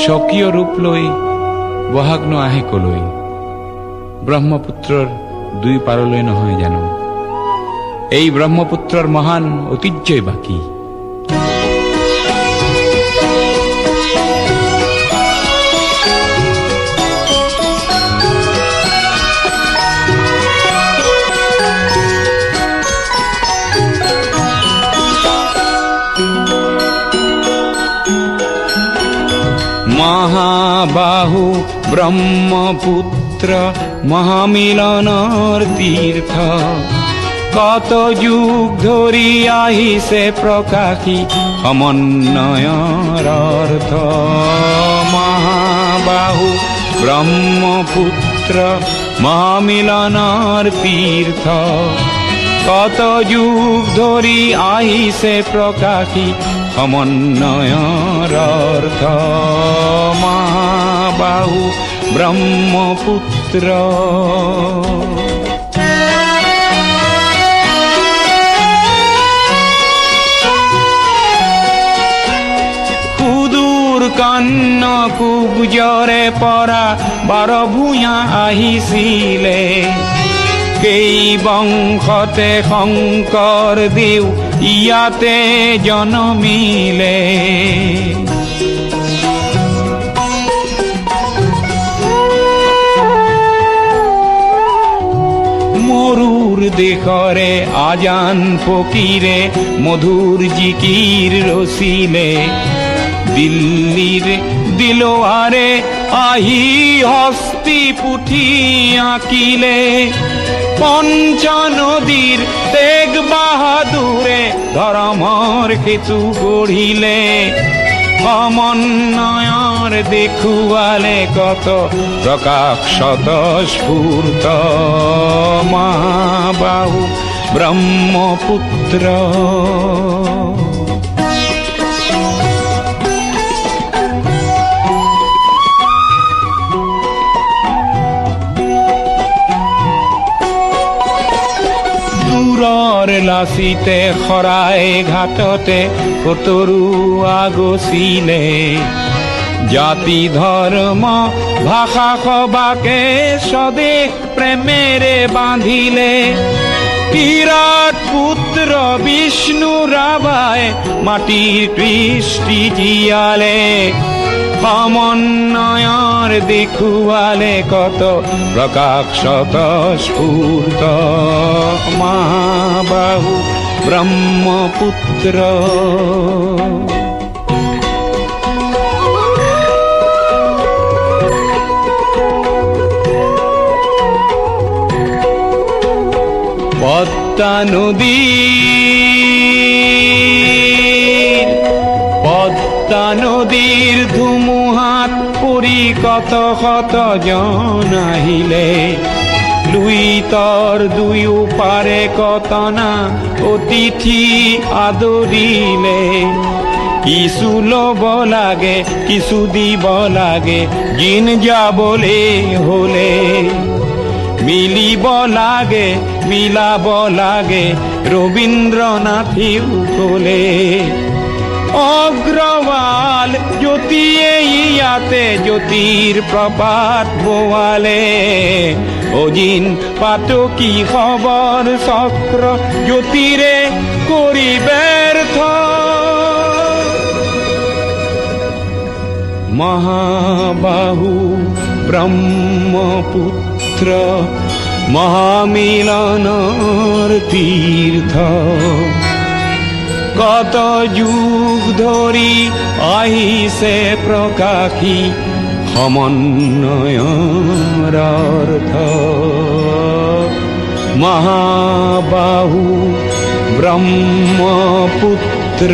স্বকীয় ৰূপ লৈ বহাগ ন আহে কলৈ। ব্ৰহ্মপুত্ৰৰ দুই পাৰলৈ নহয় জানো এই ব্ৰহ্মপুত্ৰৰ মহান ঐতিহ্যই বাকী। মহাবাহু ব্রহ্মপুত্র মহামিলনৰ তীৰ্থ, কত যুগ ধৰি আহিছে প্ৰকাশী সমন্বয়ৰ অৰ্থ। মহাবাহু ব্ৰহ্মপুত্ৰ মহামিলনৰ তীৰ্থ, কত যুগ ধৰি আহিছে প্ৰকাশী সমন্বয়ৰ অৰ্থ। মহাবাহু ব্ৰহ্মপুত্ৰ। সুদূৰ কন্যকুব্জৰে পৰা 12 ভূঞা আহিছিলে, কেই বংশতে শংকৰ দেও ইয়াতে জনমিলে। মৰুৰ দেশৰে আজান ফকীৰে মধুৰ জিকিৰ ৰচিলে, দিল্লীৰ দিলোৱাৰে আহি হস্তি পুথি আঁকিলে। পঞ্চনদীৰ তেগ বাহাদুৰে ধৰ্মৰ সেতু গঢ়িলে, সমন্বয়ৰ দেখুৱালে কত প্ৰকাশ স্বতঃস্ফূৰ্ত। মহাবাহু ব্ৰহ্মপুত্ৰ। দূৰৰ লাচিতে শৰাই ঘাটতে কতৰুৱা গছিলে, জাতি ধৰ্ম ভাষা সবাকে স্বদেশ প্ৰেমেৰে বান্ধিলে। বিৰাট পুত্ৰ বিষ্ণু ৰাভাই মাটিৰ কৃষ্টি জীয়ালে, সমন্বয়ৰ দেখুৱালে কত প্ৰকাশ স্বতঃস্ফূৰ্ত। মহাবাহু ব্ৰহ্মপুত্ৰ। পদ্মা নদীৰ ধুমুহাত পৰি কত শত জন আহিলে, লুইতৰ দুয়ো পাৰে কতনা অতিথি আদৰিলে। কিছু ল'ব লাগে কিছু দিব লাগে, দিন যাবলে হলে মিলিব লাগে মিলাব লাগে, ৰবীন্দ্ৰনাথেও ক'লে। অগ্ৰৱাল জ্যোতিয়ে ইয়াতে জ্যোতিৰ প্ৰপাত বোৱালে, অজিন পাতকী খবৰ চক্ৰ জ্যোতিৰে কৰি ব্যৰ্থ। মহাবাহু ব্ৰহ্মপুত্ৰ মহামিলনৰ তীৰ্থ, কত যুগ ধৰি আহিছে প্ৰকাশী সমন্বয়ৰ অৰ্থ। মহাবাহু ব্ৰহ্মপুত্ৰ।